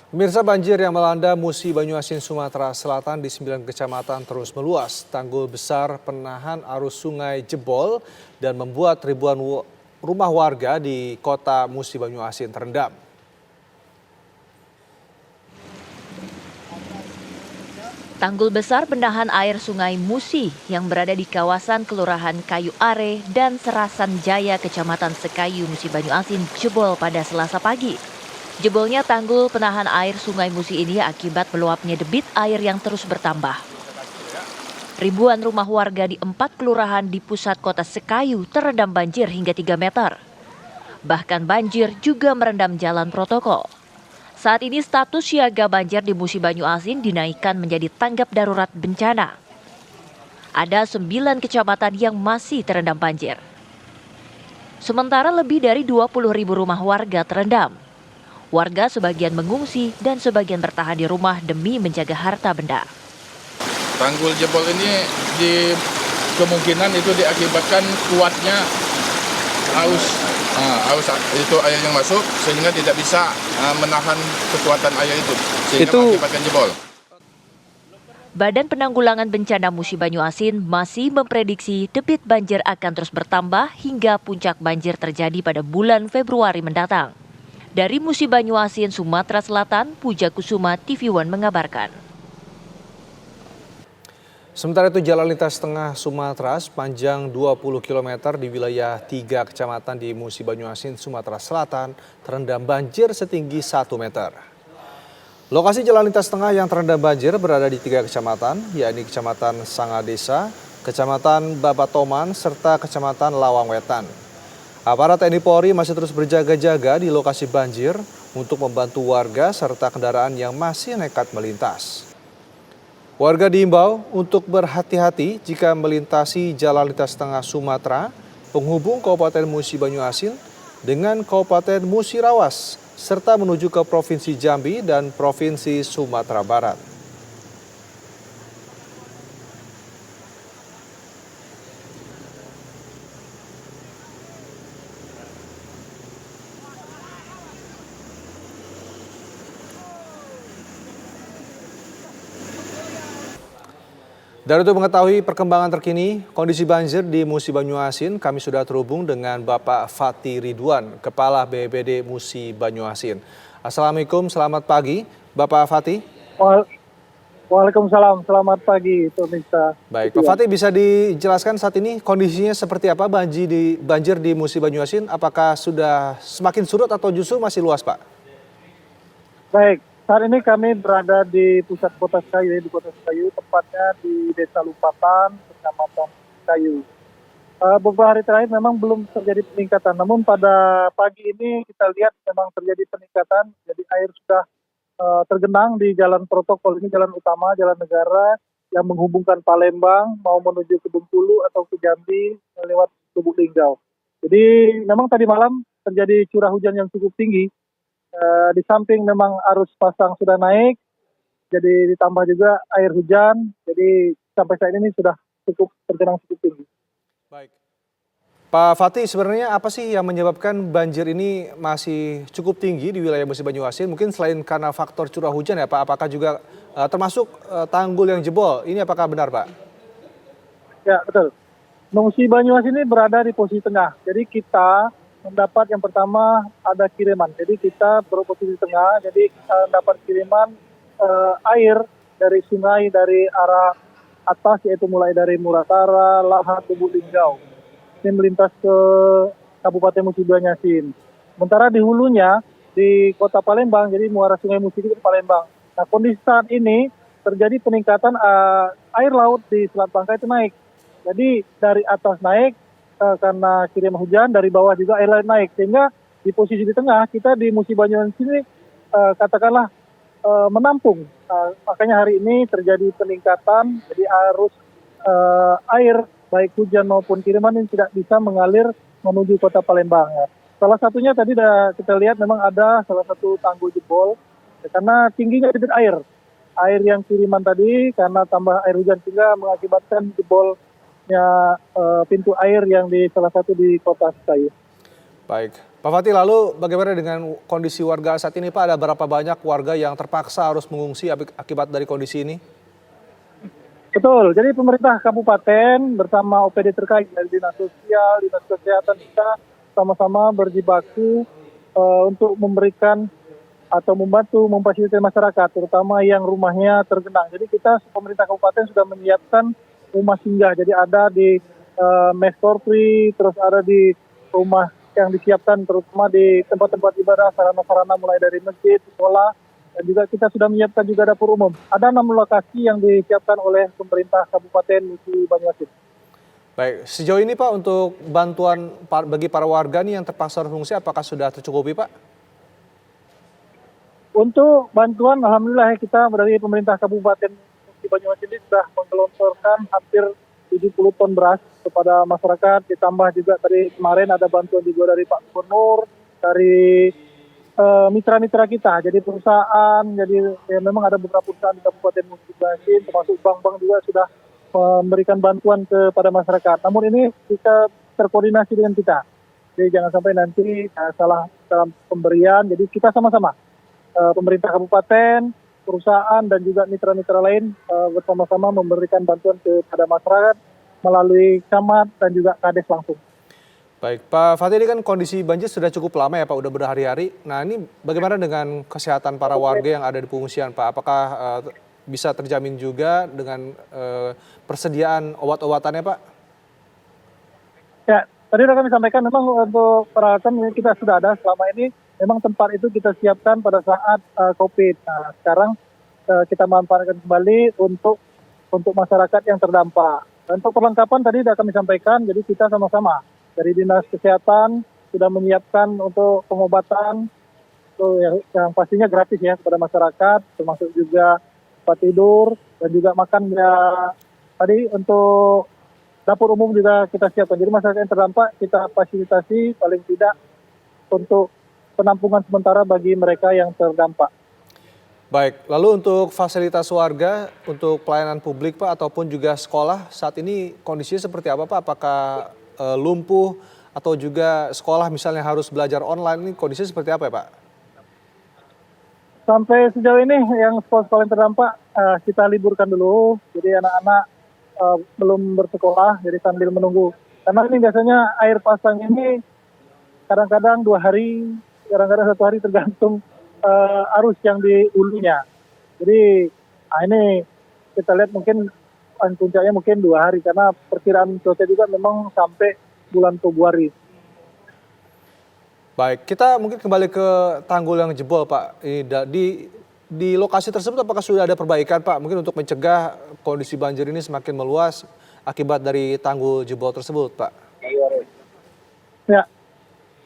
Pemirsa, banjir yang melanda Musi Banyuasin, Sumatera Selatan di 9 kecamatan terus meluas. Tanggul besar penahan arus sungai jebol dan membuat ribuan rumah warga di kota Musi Banyuasin terendam. Tanggul besar penahan air sungai Musi yang berada di kawasan Kelurahan Kayu Are dan Serasan Jaya, Kecamatan Sekayu, Musi Banyuasin jebol pada Selasa pagi. Jebolnya tanggul penahan air sungai Musi ini akibat meluapnya debit air yang terus bertambah. Ribuan rumah warga di 4 kelurahan di pusat kota Sekayu terendam banjir hingga 3 meter. Bahkan banjir juga merendam jalan protokol. Saat ini status siaga banjir di Musi Banyuasin dinaikkan menjadi tanggap darurat bencana. Ada 9 kecamatan yang masih terendam banjir. Sementara lebih dari 20.000 rumah warga terendam. Warga sebagian mengungsi dan sebagian bertahan di rumah demi menjaga harta benda. Tanggul jebol ini kemungkinan itu diakibatkan kuatnya arus itu air yang masuk sehingga tidak bisa menahan kekuatan air itu sehingga mengakibatkan jebol. Badan Penanggulangan Bencana Musi Banyuasin masih memprediksi debit banjir akan terus bertambah hingga puncak banjir terjadi pada bulan Februari mendatang. Dari Musi Banyuasin, Sumatera Selatan, Puja Kusuma, TV One mengabarkan. Sementara itu, jalan lintas tengah Sumatera sepanjang 20 km di wilayah 3 kecamatan di Musi Banyuasin, Sumatera Selatan terendam banjir setinggi 1 meter. Lokasi jalan lintas tengah yang terendam banjir berada di 3 kecamatan, yakni Kecamatan Sangadesa, Kecamatan Babatoman, serta Kecamatan Lawang Wetan. Aparat TNI Polri masih terus berjaga-jaga di lokasi banjir untuk membantu warga serta kendaraan yang masih nekat melintas. Warga diimbau untuk berhati-hati jika melintasi jalan lintas tengah Sumatera penghubung Kabupaten Musi Banyuasin dengan Kabupaten Musirawas serta menuju ke Provinsi Jambi dan Provinsi Sumatera Barat. Dan untuk mengetahui perkembangan terkini kondisi banjir di Musi Banyuasin, kami sudah terhubung dengan Bapak Fatih Ridwan, Kepala BPBD Musi Banyuasin. Assalamualaikum, selamat pagi Bapak Fatih. Waalaikumsalam, selamat pagi pemirsa. Baik, Pak Fatih, bisa dijelaskan saat ini kondisinya seperti apa banjir di Musi Banyuasin? Apakah sudah semakin surut atau justru masih luas, Pak? Baik, saat ini kami berada di pusat kota Sekayu, tepatnya di Desa Lumpatan, Kecamatan Sekayu. Beberapa hari terakhir memang belum terjadi peningkatan, namun pada pagi ini kita lihat memang terjadi peningkatan, jadi air sudah tergenang di jalan protokol ini, jalan utama, jalan negara yang menghubungkan Palembang mau menuju ke Bengkulu atau ke Jambi lewat Lubuk Linggau. Jadi memang tadi malam terjadi curah hujan yang cukup tinggi. Di samping memang arus pasang sudah naik, jadi ditambah juga air hujan, jadi sampai saat ini sudah tergenang cukup tinggi. Baik, Pak Fatih, sebenarnya apa sih yang menyebabkan banjir ini masih cukup tinggi di wilayah Musi Banyuasin? Mungkin selain karena faktor curah hujan ya Pak, apakah juga termasuk tanggul yang jebol? Ini apakah benar Pak? Ya betul, Musi Banyuasin ini berada di posisi tengah, jadi kita mendapat yang pertama ada kiriman, jadi kita berposisi tengah, jadi kita mendapat kiriman air dari sungai dari arah atas, yaitu mulai dari Muratara, Lahat, Lubuk Linggau, ini melintas ke Kabupaten Musi Banyuasin. Sementara di hulunya di Kota Palembang, jadi muara Sungai Musi itu di Palembang. Nah, kondisi saat ini terjadi peningkatan air laut di Selat Bangka itu naik. Jadi dari atas naik karena kiriman hujan, dari bawah juga air laut naik, sehingga di posisi di tengah kita di Musi Banyuasin ini katakanlah menampung. Makanya hari ini terjadi peningkatan, jadi arus air baik hujan maupun kiriman ini tidak bisa mengalir menuju Kota Palembang. Salah satunya tadi kita lihat memang ada salah satu tanggul jebol karena tingginya debit air yang kiriman tadi karena tambah air hujan sehingga mengakibatkan jebolnya pintu air yang di salah satu di Kota Sekayu. Baik, Pak Fatih, lalu bagaimana dengan kondisi warga saat ini Pak? Ada berapa banyak warga yang terpaksa harus mengungsi akibat dari kondisi ini? Betul, jadi pemerintah kabupaten bersama OPD terkait dari Dinas Sosial, Dinas Kesehatan kita sama-sama berjibaku untuk memberikan atau membantu memfasilitasi masyarakat, terutama yang rumahnya tergenang. Jadi kita pemerintah kabupaten sudah menyiapkan rumah singgah, jadi ada di Mes Korpri, terus ada di rumah yang disiapkan terutama di tempat-tempat ibadah, sarana-sarana mulai dari masjid, sekolah, dan juga kita sudah menyiapkan juga dapur umum. Ada 6 lokasi yang disiapkan oleh pemerintah Kabupaten Musi Banyuasin. Baik, sejauh ini Pak untuk bantuan bagi para warga nih yang terpaksa harus mengungsi apakah sudah tercukupi Pak? Untuk bantuan, alhamdulillah kita dari pemerintah Kabupaten Musi Banyuasin ini sudah menggelontorkan hampir 70 ton beras kepada masyarakat. Ditambah juga tadi kemarin ada bantuan juga dari Pak Gubernur, dari mitra-mitra kita, jadi perusahaan, jadi ya memang ada beberapa perusahaan di Kabupaten Musi Banyuasin, termasuk bank-bank juga sudah memberikan bantuan kepada masyarakat. Namun ini kita terkoordinasi dengan kita, jadi jangan sampai nanti salah dalam pemberian. Jadi kita sama-sama, pemerintah kabupaten, perusahaan dan juga mitra-mitra lain bersama-sama memberikan bantuan kepada masyarakat melalui camat dan juga kades langsung. Baik, Pak Fatih, ini kan kondisi banjir sudah cukup lama ya Pak, udah berhari-hari. Nah ini bagaimana dengan kesehatan para warga yang ada di pengungsian Pak? Apakah bisa terjamin juga dengan persediaan obat-obatannya Pak? Ya, tadi sudah kami sampaikan memang untuk peralatan ini kita sudah ada selama ini. Memang tempat itu kita siapkan pada saat COVID. Nah, sekarang kita manfaatkan kembali untuk masyarakat yang terdampak. Dan untuk perlengkapan tadi sudah kami sampaikan, jadi kita sama-sama dari Dinas Kesehatan sudah menyiapkan untuk pengobatan yang pastinya gratis ya kepada masyarakat, termasuk juga tempat tidur dan juga makan ya. Tadi untuk dapur umum juga kita siapkan. Jadi masyarakat yang terdampak kita fasilitasi paling tidak untuk penampungan sementara bagi mereka yang terdampak. Baik, lalu untuk fasilitas warga, untuk pelayanan publik Pak ataupun juga sekolah saat ini kondisinya seperti apa Pak? Apakah lumpuh atau juga sekolah misalnya harus belajar online, ini kondisinya seperti apa ya Pak? Sampai sejauh ini yang sekolah-sekolah yang terdampak kita liburkan dulu, jadi anak-anak belum bersekolah, jadi sambil menunggu. Karena ini biasanya air pasang ini kadang-kadang 2 hari, kadang-kadang 1 hari tergantung arus yang di hulunya. Jadi ini kita lihat mungkin puncaknya mungkin 2 hari karena perkiraan cuaca juga memang sampai bulan Februari. Baik, kita mungkin kembali ke tanggul yang jebol Pak. Di lokasi tersebut apakah sudah ada perbaikan Pak? Mungkin untuk mencegah kondisi banjir ini semakin meluas akibat dari tanggul jebol tersebut Pak. Ya,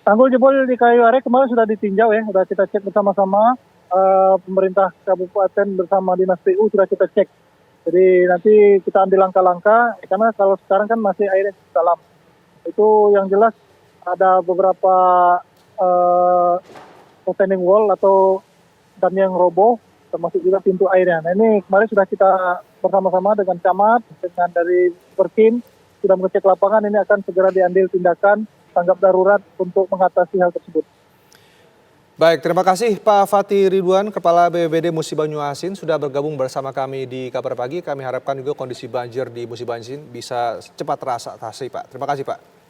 tanggul jebol di Kayu Are kemarin sudah ditinjau ya, sudah kita cek bersama-sama. Pemerintah kabupaten bersama Dinas PU sudah kita cek. Jadi nanti kita ambil langkah-langkah, karena kalau sekarang kan masih airnya dalam. Itu yang jelas ada beberapa retaining wall atau dam yang roboh, termasuk juga pintu airnya. Nah ini kemarin sudah kita bersama-sama dengan camat, dengan dari Perkim, sudah mengecek lapangan, ini akan segera diambil tindakan tanggap darurat untuk mengatasi hal tersebut. Baik, terima kasih Pak Fatih Ridwan, Kepala BPBD Musi Banyuasin sudah bergabung bersama kami di Kabar Pagi. Kami harapkan juga kondisi banjir di Musi Banyuasin bisa cepat teratasi Pak. Terima kasih Pak.